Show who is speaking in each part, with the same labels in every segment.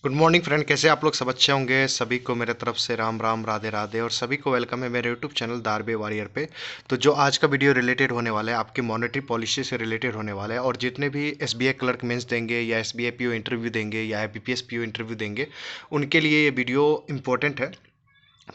Speaker 1: Good morning friend, कैसे आप लोग? सब अच्छे होंगे। सभी को मेरे तरफ से राम राम राधे राधे और सभी को वेलकम है मेरे यूट्यूब चैनल दारबे वॉरियर पे। तो जो आज का वीडियो रिलेटेड होने वाला है आपकी मॉनेटरी पॉलिसी से रिलेटेड होने वाला है, और जितने भी एसबीआई क्लर्क मेंस देंगे या एसबीआई पीओ इंटरव्यू देंगे या आईबीपीएस पीओ इंटरव्यू देंगे, उनके लिए ये वीडियो इंपॉर्टेंट है।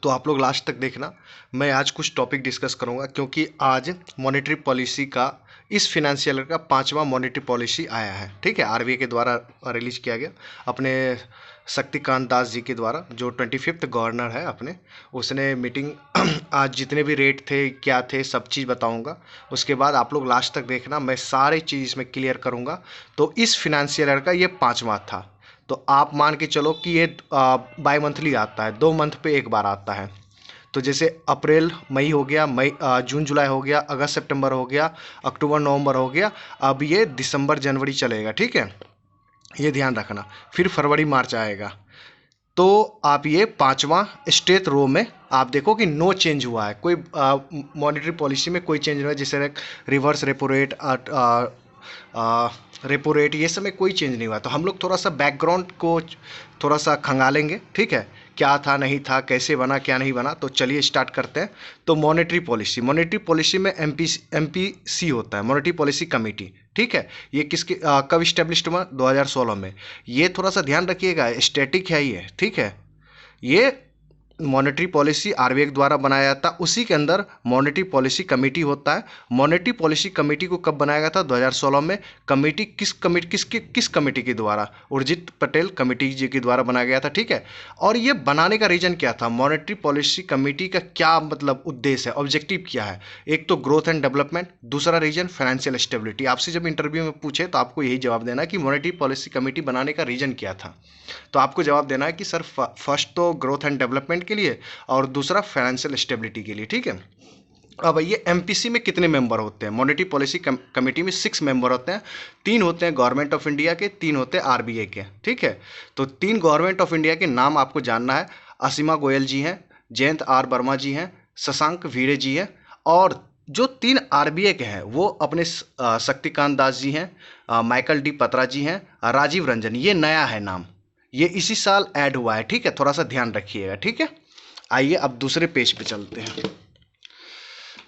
Speaker 1: तो आप लोग लास्ट तक देखना। मैं आज कुछ टॉपिक डिस्कस करूंगा क्योंकि आज मॉनेटरी पॉलिसी का इस फिनेंशियल का 5वां मॉनेटरी पॉलिसी आया है। ठीक है, आरबीआई के द्वारा रिलीज किया गया अपने शक्तिकांत दास जी के द्वारा, जो 25th गवर्नर है अपने। उसने मीटिंग आज जितने भी रेट थे क्या थे सब चीज़ बताऊंगा। उसके बाद आप लोग लास्ट तक देखना, मैं सारी चीज़ इसमें क्लियर करूंगा। तो इस फिनेंशियल ईयर का ये 5वां था। तो आप मान के चलो कि ये बाई मंथली आता है, 2 मंथ पे एक बार आता है। तो जैसे अप्रैल मई हो गया, जून जुलाई हो गया, अगस्त सितंबर हो गया, अक्टूबर नवंबर हो गया, अब ये दिसंबर जनवरी चलेगा। ठीक है, ये ध्यान रखना। फिर फरवरी मार्च आएगा। तो आप ये 5वां स्टेट रो में आप देखो कि नो चेंज हुआ है, कोई मॉनेटरी पॉलिसी में कोई चेंज नहीं हुआ है। जैसे reverse repo rate, repo rate, ये सब में कोई चेंज नहीं हुआ। तो हम लोग थोड़ा सा बैकग्राउंड को थोड़ा सा खंगालेंगे। ठीक है, क्या था नहीं था, कैसे बना क्या नहीं बना। तो चलिए स्टार्ट करते हैं। तो मॉनेटरी पॉलिसी में एमपीसी होता है, मॉनेटरी पॉलिसी कमेटी। ठीक है, ये किसके कब इस्टेब्लिश्ड हुआ? 2016 में। ये थोड़ा सा ध्यान रखिएगा, स्टैटिक है ये। ठीक है, ये मॉनेटरी पॉलिसी आरबीआई द्वारा बनाया जाता है, उसी के अंदर मॉनेटरी पॉलिसी कमेटी होता है। मॉनेटरी पॉलिसी कमेटी को कब बनाया गया था? 2016 में। कमेटी किस कमेटी के द्वारा? उर्जित पटेल कमेटी जी के द्वारा बनाया गया था। ठीक है, और ये बनाने का रीजन क्या था? मॉनेटरी पॉलिसी कमेटी का क्या मतलब उद्देश्य है, ऑब्जेक्टिव क्या है? एक तो ग्रोथ एंड डेवलपमेंट, दूसरा रीजन फाइनेंशियल स्टेबिलिटी। आपसे जब इंटरव्यू में पूछे तो आपको यही जवाब देना है कि मॉनेटरी पॉलिसी कमेटी बनाने का रीजन क्या था। तो आपको जवाब देना है कि सर फर्स्ट तो ग्रोथ एंड डेवलपमेंट के लिए और दूसरा फाइनेंशियल स्टेबिलिटी के लिए। ठीक है, अब ये एमपीसी में कितने मेंबर होते हैं? मॉनेटरी पॉलिसी कमेटी में 6 मेंबर होते हैं। 3 होते हैं गवर्नमेंट ऑफ इंडिया के, 3 होते हैं आरबीआई के। ठीक है, तो 3 गवर्नमेंट ऑफ इंडिया के नाम आपको जानना है। असीमा गोयल जी हैं, जयंत आर वर्मा जी हैं, शशांक भिड़े जी हैं, और जो 3 आरबीआई के हैं वो अपने शक्तिकांत दास जी हैं, माइकल डी पत्रा जी हैं, राजीव रंजन। ये नया है नाम, ये इसी साल ऐड हुआ है। ठीक है, थोड़ा सा ध्यान रखिएगा। ठीक है, आइए अब दूसरे पेज पे चलते हैं।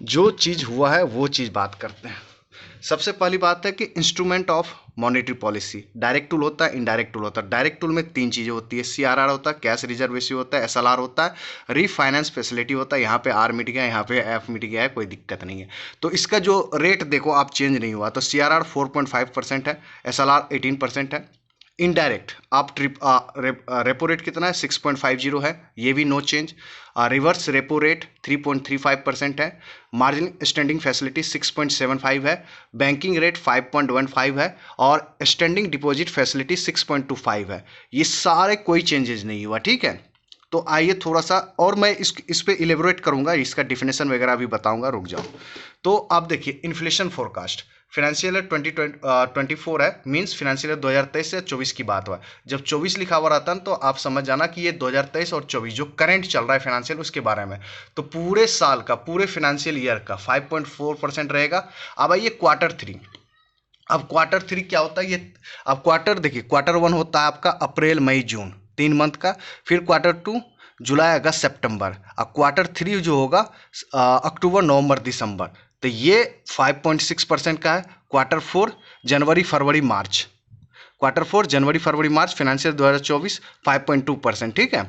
Speaker 1: जो चीज़ हुआ है वो चीज़ बात करते हैं। सबसे पहली बात है कि instrument of monetary policy, direct tool होता है, इनडायरेक्ट टूल होता है। डायरेक्ट टूल में 3 चीज़ें होती है, सीआरआर होता है, कैश रिजर्व रेशियो होता है, एसएलआर होता है, रीफाइनेंस फैसिलिटी होता है। यहाँ पे आर मिट गया, यहाँ पे एफ मिट गया है, कोई दिक्कत नहीं है। तो इसका जो रेट देखो आप चेंज नहीं हुआ। तो सीआरआर 4.5% है, एसएलआर 18% है। इनडायरेक्ट आप रेपो रेट कितना है? 6.50 है, ये भी no change. Reverse repo rate 3.35% है। मार्जिन स्टैंडिंग फैसिलिटी 6.75 है। बैंकिंग रेट 5.15 है, और स्टैंडिंग डिपॉजिट फैसिलिटी 6.25 है। ये सारे कोई चेंजेस नहीं हुआ। ठीक है, तो आइए थोड़ा सा और मैं इस पे इलेबोरेट करूंगा, इसका डिफिनेशन वगैरह भी बताऊंगा। रुक जाओ। तो आप देखिए, इन्फ्लेशन फोरकास्ट फिनेंशियल ईयर 2024 है, मींस फिनेंशियल ईयर 2023 से 24 की बात हुआ। जब 24 लिखा हुआ रहता है तो आप समझ जाना कि ये 2023 और 24 जो करंट चल रहा है फाइनेंशियल, उसके बारे में। तो पूरे साल का, पूरे फाइनेंशियल ईयर का 5.4% रहेगा। अब आइए क्वार्टर 3। अब क्वार्टर 3 क्या होता है ये? अब क्वार्टर देखिए, क्वार्टर 1 होता है आपका अप्रैल मई जून, 3 मंथ का। फिर क्वार्टर 2 जुलाई अगस्त सितंबर। अब क्वार्टर 3 जो होगा अक्टूबर नवंबर दिसंबर। तो ये 5.6% का है। क्वार्टर 4 जनवरी फरवरी मार्च, क्वार्टर 4 जनवरी फरवरी मार्च फाइनेंशियल 2024 5.2%। ठीक है,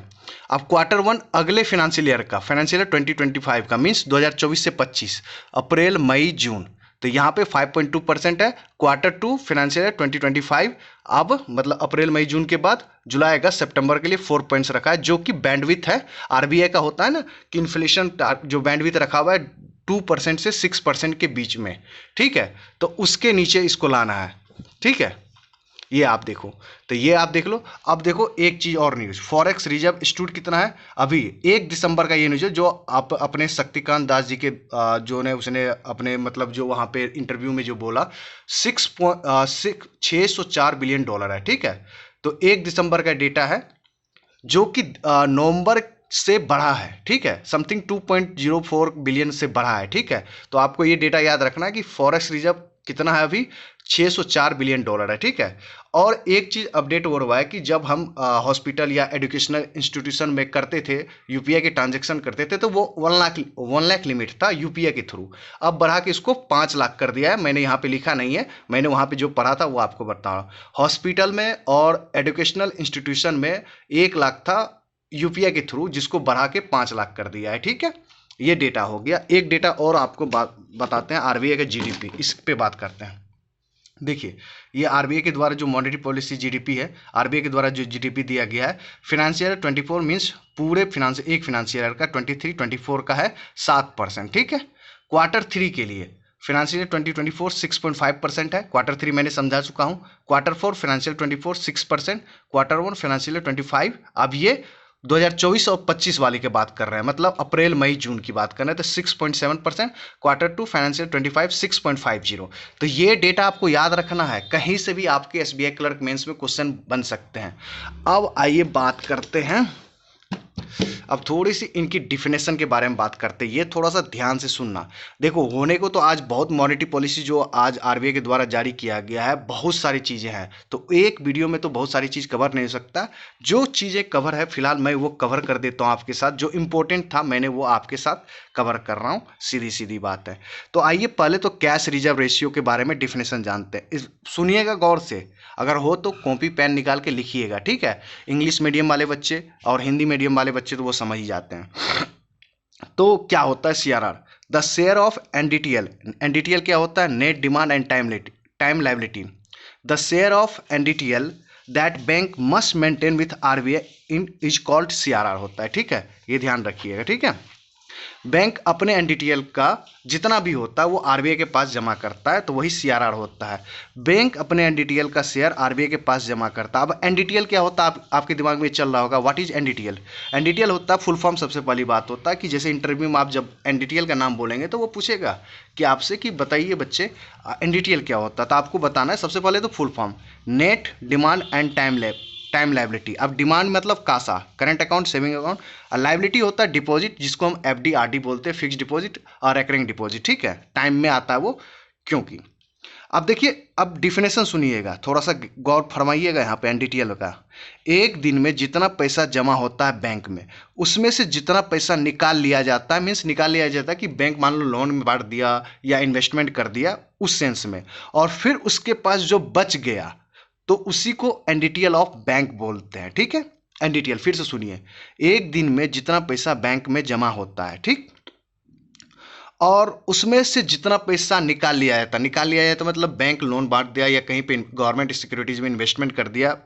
Speaker 1: अब क्वार्टर 1 अगले फाइनेंशियल ईयर का, फाइनेंशियल ईयर 2025 का, मीन्स 2024 से 25, अप्रैल मई जून। तो यहाँ पे 5.2% है। क्वार्टर 2 फाइनेंशियल ईयर 2025, अब मतलब अप्रैल मई जून के बाद जुलाई अगस्त सितंबर के लिए 4 पॉइंट्स रखा है, जो कि बैंडविथ है। आरबीआई का होता है ना कि इन्फ्लेशन जो बैंडविथ रखा हुआ है 2% से 6% के बीच में। ठीक है, तो उसके नीचे इसको लाना है। ठीक है, ये आप देखो, तो ये आप देख लो। अब देखो एक चीज और न्यूज, फॉरेक्स रिजर्व स्टूड कितना है अभी 1 दिसंबर का। ये न्यूज है जो आप अपने शक्तिकांत दास जी के जो ने उसने अपने मतलब जो वहां पे इंटरव्यू में जो बोला, 604 बिलियन डॉलर है। ठीक है, तो 1 दिसंबर का डेटा है, जो कि नवंबर से बढ़ा है। ठीक है, समथिंग 2.04 बिलियन से बढ़ा है। ठीक है, तो आपको ये डेटा याद रखना है कि फॉरेक्स रिजर्व कितना है अभी, $604 बिलियन है, ठीक है। और एक चीज़ अपडेट और हुआ है कि जब हम हॉस्पिटल या एजुकेशनल इंस्टीट्यूशन में करते थे, यूपीआई के ट्रांजैक्शन करते थे, तो वो 1 लाख लिमिट था यूपीआई के थ्रू। अब बढ़ा के इसको 5 लाख कर दिया है। मैंने यहाँ पे लिखा नहीं है, मैंने वहाँ पे जो पढ़ा था वो आपको बता रहा हूँ। हॉस्पिटल में और एजुकेशनल इंस्टीट्यूशन में 1 लाख था यूपीआई के थ्रू, जिसको बढ़ा के 5 लाख कर दिया है, ठीक है। ये डेटा हो गया। एक डेटा और आपको बताते हैं, आरबीआई का जीडीपी, इस पे बात करते हैं। देखिए, ये आरबीआई के द्वारा जो मॉनेटरी पॉलिसी जीडीपी है, आरबीआई के द्वारा जो जीडीपी दिया गया है, फाइनेंशियल 24 मीन्स पूरे एक फाइनेंशियल ईयर का 23-24 का है 7%, ठीक है। Q3 के लिए फाइनेंशियल 2024 6.5% है। Q3 मैंने समझा चुका हूँ। Q4 financial 24 6%, Q1 financial 25। अब ये 2024 और 25 वाली की बात कर रहे हैं, मतलब अप्रैल मई जून की बात कर रहे हैं, तो 6.7%। Q2 financial 25 6.50। तो ये डेटा आपको याद रखना है, कहीं से भी आपके एसबीआई क्लर्क मेंस में क्वेश्चन बन सकते हैं। अब आइए बात करते हैं, अब थोड़ी सी इनकी डिफिनेशन के बारे में बात करते हैं। ये थोड़ा सा ध्यान से सुनना। देखो, होने को तो आज बहुत मॉनेटरी पॉलिसी जो आज आरबीआई के द्वारा जारी किया गया है, बहुत सारी चीज़ें हैं, तो एक वीडियो में तो बहुत सारी चीज़ कवर नहीं हो सकता। जो चीज़ें कवर है फिलहाल मैं वो कवर कर देता हूँ आपके साथ। जो इंपॉर्टेंट था मैंने वो आपके साथ कवर कर रहा हूँ, सीधी सीधी बात है। तो आइए पहले तो कैश रिजर्व रेशियो के बारे में डिफिनेशन जानते हैं। सुनिएगा गौर से, अगर हो तो कॉपी पेन निकाल के लिखिएगा, ठीक है। इंग्लिश मीडियम वाले बच्चे और हिंदी मीडियम वाले बच्चे तो वो समझ ही जाते हैं। तो क्या होता है CRR? The share of NDTL. NDTL क्या होता है? Net demand and time liability. The share of NDTL that bank must maintain with RBI in is called CRR होता है, ठीक है। ये ध्यान रखिएगा, ठीक है। बैंक अपने एनडीटीएल का जितना भी होता है वो आरबीआई के पास जमा करता है, तो वही सीआरआर होता है। बैंक अपने एनडीटीएल का शेयर आरबीआई के पास जमा करता है। अब एनडीटीएल क्या होता है, आपके दिमाग में चल रहा होगा, व्हाट इज एनडीटीएल? एनडीटीएल होता है फुल फॉर्म। सबसे पहली बात होता है कि जैसे इंटरव्यू में आप जब एनडीटीएल का नाम बोलेंगे तो वो पूछेगा कि आपसे कि बताइए बच्चे एनडीटीएल क्या होता है, तो आपको बताना है सबसे पहले तो full form, net demand and time liability. अब डिमांड मतलब CASA, current account, saving account, और लायबिलिटी होता है डिपॉजिट, जिसको हम एफडी आरडी बोलते हैं, फिक्स डिपॉजिट और रेकरिंग डिपॉजिट, ठीक है। टाइम में आता है वो, क्योंकि अब देखिए, अब डिफिनेशन सुनिएगा, थोड़ा सा गौर फरमाइएगा यहाँ पे एनडीटीएल का। एक दिन में जितना पैसा जमा होता है बैंक में, उसमें से जितना पैसा निकाल लिया जाता है, मीन्स निकाल लिया जाता है कि बैंक मान लो लोन में बांट दिया या इन्वेस्टमेंट कर दिया उस सेंस में, और फिर उसके पास जो बच गया तो उसी को एनडीटीएल ऑफ बैंक बोलते हैं, ठीक है। एनडीटीएल फिर से सुनिए, एक दिन में जितना पैसा बैंक में जमा होता है, ठीक, और उसमें से जितना पैसा निकाल लिया जाता मतलब बैंक लोन बांट दिया या कहीं पे गवर्नमेंट सिक्योरिटीज में इन्वेस्टमेंट कर दिया,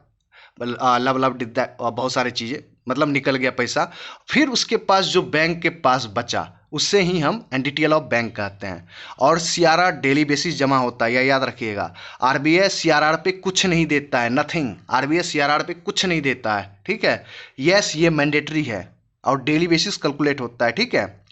Speaker 1: बहुत सारी चीज़ें, मतलब निकल गया पैसा, फिर उसके पास जो बैंक के पास बचा उससे ही हम एनडीटीएल ऑफ बैंक कहते हैं। और सीआरआर डेली बेसिस जमा होता है, यह याद रखिएगा। आरबीआई सीआरआर पे कुछ नहीं देता है, नथिंग। आरबीआई सीआरआर पे कुछ नहीं देता है, ठीक है। यस, ये मैंडेटरी है और डेली बेसिस कैलकुलेट होता है, ठीक है।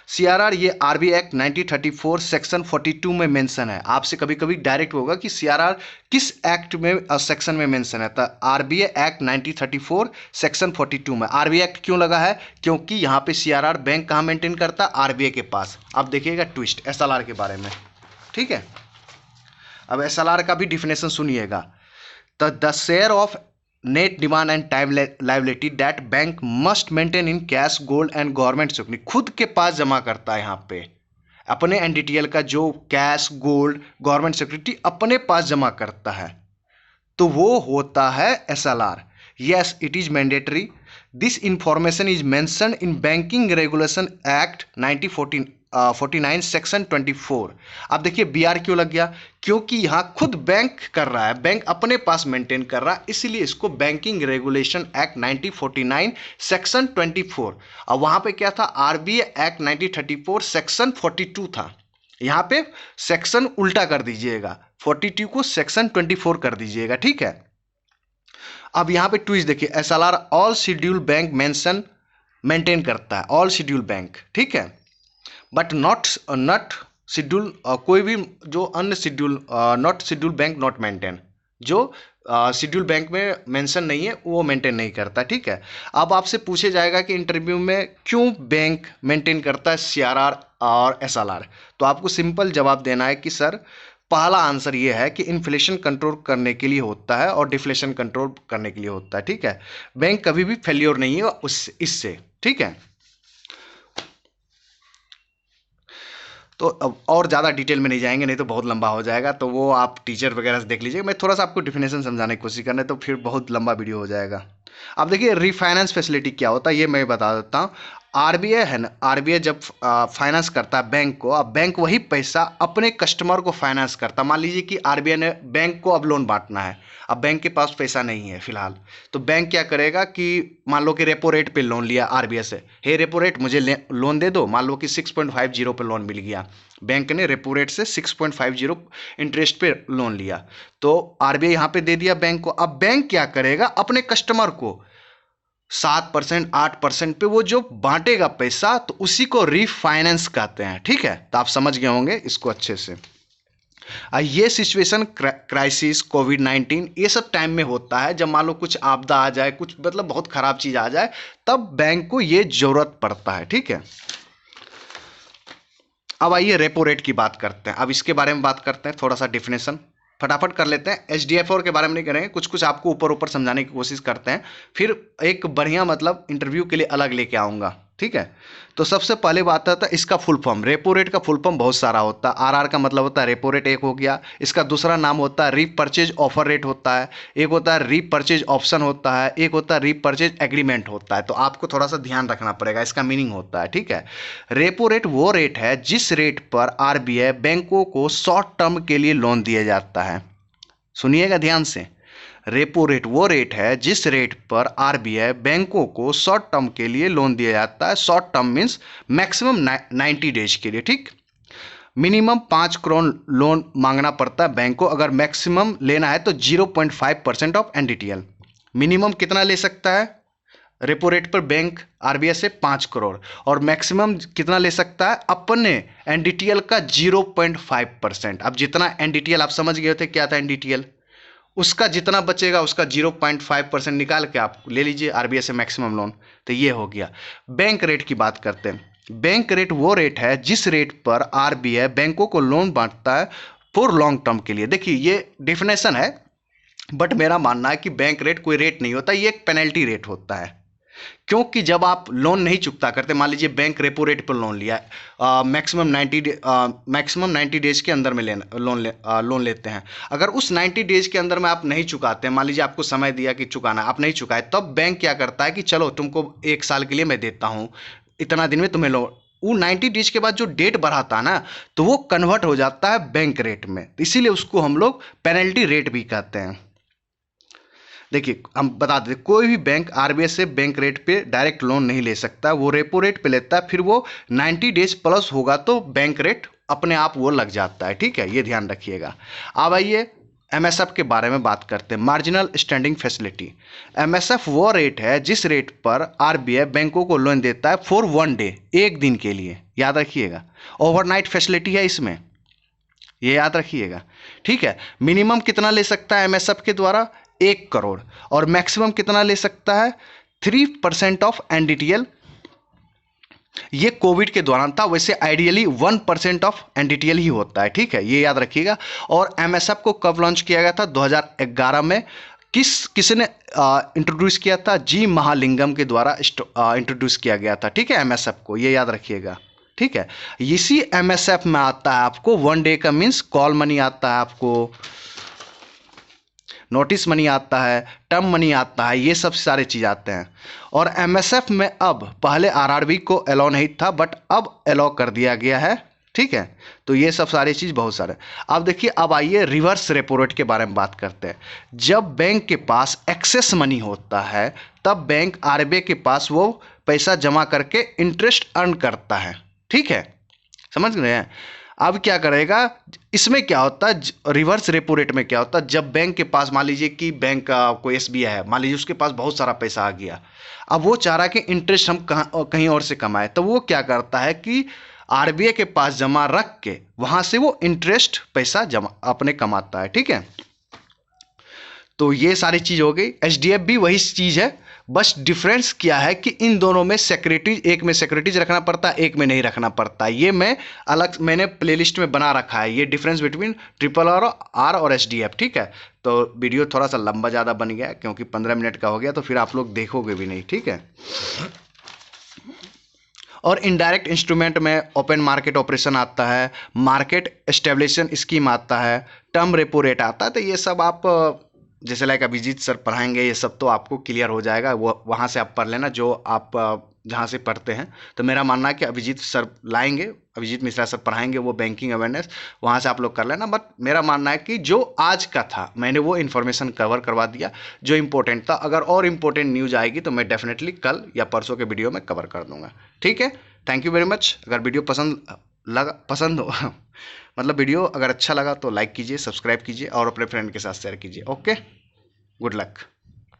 Speaker 1: सीआरआर ये आरबीआई एक्ट 1934 सेक्शन 42 में मेंशन है। आपसे कभी कभी डायरेक्ट होगा कि सीआरआर किस एक्ट में सेक्शन में मेंशन है, तो आरबीआई एक्ट 1934 सेक्शन 42 में। आरबीआई एक्ट क्यों लगा है? क्योंकि यहाँ पे सीआरआर बैंक कहाँ मेंटेन करता है? आरबीआई के पास। अब देखिएगा ट्विस्ट एसएलआर के बारे में, ठीक है। अब एसएलआर का भी डिफिनेशन सुनिएगा। तो the share of net demand and time liability that bank must maintain in cash, gold and government security, खुद के पास जमा करता है। यहाँ पे अपने एनडीटीएल का जो कैश, गोल्ड, गवर्नमेंट सिक्योरिटी अपने पास जमा करता है, तो वो होता है SLR. Yes, it is mandatory. This information is mentioned in banking regulation act 1949 section 24। अब देखिए बीआर क्यों लग गया? क्योंकि यहाँ खुद बैंक कर रहा है, बैंक अपने पास मेंटेन कर रहा है, इसलिए इसको बैंकिंग रेगुलेशन एक्ट 1949 सेक्शन 24। अब वहाँ पे क्या था? आरबीआई एक्ट 1934 सेक्शन 42 था। यहाँ पे सेक्शन उल्टा कर दीजिएगा, 42 को सेक्शन 24 कर दीजिएगा, ठीक है। अब यहाँ पे ट्विस्ट देखिए, SLR all schedule bank maintain करता है, ऑल शेड्यूल बैंक, ठीक है, बट नॉट शेड्यूल, कोई भी जो अन्य schedule, not schedule bank not maintain, जो शेड्यूल बैंक में मेंशन नहीं है वो मेंटेन नहीं करता, ठीक है। अब आपसे पूछे जाएगा कि इंटरव्यू में क्यों बैंक मेंटेन करता है सीआरआर और एसएलआर, तो आपको सिंपल जवाब देना है कि सर पहला आंसर ये है कि इन्फ्लेशन कंट्रोल करने के लिए होता है और डिफ्लेशन कंट्रोल करने के लिए होता है, ठीक है। बैंक कभी भी फेल्योर नहीं है इससे, ठीक है। तो अब और ज़्यादा डिटेल में नहीं जाएंगे, नहीं तो बहुत लंबा हो जाएगा, तो वो आप टीचर वगैरह से देख लीजिए। मैं थोड़ा सा आपको डिफिनेशन समझाने की कोशिश करना है, तो फिर बहुत लंबा वीडियो हो जाएगा। अब देखिए रीफाइनेंस फैसिलिटी क्या होता है ये मैं बता देता हूँ। आरबीआई है ना, आरबीआई जब फाइनेंस करता है बैंक को, अब बैंक वही पैसा अपने कस्टमर को फाइनेंस करता है। मान लीजिए कि आरबीआई ने बैंक को अब लोन बांटना है, अब बैंक के पास पैसा नहीं है फिलहाल, तो बैंक क्या करेगा कि मान लो कि रेपो रेट पे लोन लिया आरबीआई से, हे रेपो रेट मुझे लोन दे दो। मान लो कि 6.50 पे लोन मिल गया, बैंक ने रेपो रेट से 6.50 इंटरेस्ट पे लोन लिया, तो आरबीआई यहाँ पे दे दिया बैंक को। अब बैंक क्या करेगा, अपने कस्टमर को 7% 8% पे वो जो बांटेगा पैसा, तो उसी को रीफाइनेंस कहते हैं, ठीक है। तो आप समझ गए होंगे इसको अच्छे से। ये सिचुएशन क्राइसिस, कोविड-19 ये सब टाइम में होता है, जब मान लो कुछ आपदा आ जाए, कुछ मतलब बहुत खराब चीज आ जाए, तब बैंक को ये जरूरत पड़ता है, ठीक है। अब आइए रेपो रेट की बात करते हैं। अब इसके बारे में बात करते हैं, थोड़ा सा डिफिनेशन फटाफट कर लेते हैं। एचडीएफओ के बारे में नहीं करेंगे, कुछ कुछ आपको ऊपर ऊपर समझाने की कोशिश करते हैं, फिर एक बढ़िया मतलब इंटरव्यू के लिए अलग लेके आऊँगा, ठीक है। तो सबसे पहले बात आता है इसका फुल फॉर्म। रेपो रेट का फुल फॉर्म बहुत सारा होता है। आरआर का मतलब होता है रेपो रेट, एक हो गया। इसका दूसरा नाम होता है रीपरचेज ऑफर रेट होता है, एक होता है रीपरचेज ऑप्शन होता है, एक होता है रीपरचेज एग्रीमेंट होता है। तो आपको थोड़ा सा ध्यान रखना पड़ेगा, इसका मीनिंग होता है, ठीक है। रेपो रेट वो रेट है जिस रेट पर आरबीआई बैंकों को शॉर्ट टर्म के लिए लोन दिया जाता है। सुनिएगा ध्यान से, रेपो रेट वो रेट है जिस रेट पर आरबीआई बैंकों को शॉर्ट टर्म के लिए लोन दिया जाता है। Short term means maximum 90 days के लिए, ठीक। मिनिमम 5 करोड़ लोन मांगना पड़ता है बैंक को, अगर मैक्सिमम लेना है तो 0.5% ऑफ एनडीटीएल। मिनिमम कितना ले सकता है रेपो रेट पर बैंक आरबीआई से? 5 करोड़। और मैक्सिमम कितना ले सकता है अपने एनडीटीएल का? 0.5%। अब जितना एनडीटीएल आप समझ गए थे क्या था एनडीटीएल, उसका जितना बचेगा उसका 0.5% निकाल के आप ले लीजिए आरबीआई से मैक्सिमम लोन। तो ये हो गया। बैंक रेट की बात करते हैं। बैंक रेट वो रेट है जिस रेट पर आरबीआई बैंकों को लोन बांटता है फॉर लॉन्ग टर्म के लिए। देखिए ये डेफिनेशन है, बट मेरा मानना है कि बैंक रेट कोई रेट नहीं होता, ये एक पेनल्टी रेट होता है। क्योंकि जब आप लोन नहीं चुकता करते, मान लीजिए बैंक रेपो रेट पर लोन लिया, मैक्सिमम 90 डेज के अंदर में लोन लेते हैं। अगर उस 90 डेज के अंदर में आप नहीं चुकाते हैं, मान लीजिए आपको समय दिया कि चुकाना, आप नहीं चुकाए, तब बैंक क्या करता है कि चलो तुमको 1 साल के लिए मैं देता हूँ, इतना दिन में तुम्हें लोन, वो 90 डेज के बाद जो डेट बढ़ाता है ना, तो वो कन्वर्ट हो जाता है बैंक रेट में। इसीलिए उसको हम लोग पेनल्टी रेट भी कहते हैं। देखिए हम बता देते, कोई भी बैंक आरबीआई से बैंक रेट पे डायरेक्ट लोन नहीं ले सकता, वो रेपो रेट पे लेता है, फिर वो 90 डेज प्लस होगा तो बैंक रेट अपने आप वो लग जाता है, ठीक है, ये ध्यान रखिएगा। अब आइए एमएसएफ के बारे में बात करते हैं, मार्जिनल स्टैंडिंग फैसिलिटी। एमएसएफ वो रेट है जिस रेट पर आरबीआई बैंकों को लोन देता है फॉर 1 डे, एक दिन के लिए, याद रखिएगा। ओवरनाइट फैसिलिटी है इसमें, ये याद रखिएगा, ठीक है। मिनिमम कितना ले सकता है एमएसएफ के द्वारा? 1 करोड़। और मैक्सिमम कितना ले सकता है? 3% ऑफ एनडीटीएल। ये कोविड के दौरान था, वैसे आइडियली 1% ऑफ एनडीटीएल ही होता है, ठीक है, ये याद रखिएगा। और एमएसएफ को कब लॉन्च किया गया था? 2011 में। किसने इंट्रोड्यूस किया था? जी महालिंगम के द्वारा इंट्रोड्यूस किया गया था, ठीक है, एमएसएफ को, ये याद रखिएगा, ठीक है। इसी एमएसएफ में आता है आपको 1 डे का मीन्स कॉल मनी आता है, आपको नोटिस मनी आता है, टर्म मनी आता है, ये सब सारे चीज़ आते हैं। और एमएसएफ में अब पहले आरआरबी को अलाउ नहीं था, बट अब अलाउ कर दिया गया है, ठीक है। तो ये सब सारी चीज़ बहुत सारे। अब देखिए, अब आइए रिवर्स रेपो रेट के बारे में बात करते हैं। जब बैंक के पास एक्सेस मनी होता है, तब बैंक आरबीआई के पास वो पैसा जमा करके इंटरेस्ट अर्न करता है, ठीक है, समझ रहे हैं। अब क्या करेगा, इसमें क्या होता है, रिवर्स रेपो रेट में क्या होता है, जब बैंक के पास, मान लीजिए कि बैंक का कोई एसबीआई है, मान लीजिए उसके पास बहुत सारा पैसा आ गया, अब वो चाह रहा है कि इंटरेस्ट हम कहीं और से कमाए, तो वो क्या करता है कि आरबीआई के पास जमा रख के वहां से वो इंटरेस्ट पैसा जमा अपने कमाता है, ठीक है। तो ये सारी चीज हो गई। एचडीएफ भी वही चीज है, बस डिफरेंस क्या है कि इन दोनों में सिक्योरिटीज, एक में सिक्योरिटीज रखना पड़ता है, एक में नहीं रखना पड़ता। ये मैं अलग मैंने प्लेलिस्ट में बना रखा है, ये डिफरेंस बिटवीन ट्रिपल आर और एसडीएफ, ठीक है। तो वीडियो थोड़ा सा लंबा ज़्यादा बन गया क्योंकि 15 मिनट का हो गया, तो फिर आप लोग देखोगे भी नहीं, ठीक है। और इनडायरेक्ट इंस्ट्रूमेंट में ओपन मार्केट ऑपरेशन आता है, मार्केट एस्टेब्लिशन स्कीम आता है, टर्म रेपो रेट आता है। तो ये सब आप जैसे लाइक अभिजीत सर पढ़ाएंगे, ये सब तो आपको क्लियर हो जाएगा, वो वहाँ से आप पढ़ लेना जो आप जहाँ से पढ़ते हैं। तो मेरा मानना है कि अभिजीत सर लाएंगे, अभिजीत मिश्रा सर पढ़ाएंगे वो बैंकिंग अवेयरनेस, वहाँ से आप लोग कर लेना। बट मेरा मानना है कि जो आज का था मैंने वो इन्फॉर्मेशन कवर करवा दिया जो इम्पोर्टेंट था। अगर और इम्पोर्टेंट न्यूज़ आएगी तो मैं डेफिनेटली कल या परसों के वीडियो में कवर कर दूंगा, ठीक है। Thank you very much. अगर वीडियो पसंद हो मतलब वीडियो अगर अच्छा लगा तो लाइक कीजिए, सब्सक्राइब कीजिए और अपने फ्रेंड के साथ शेयर कीजिए। Okay, good luck.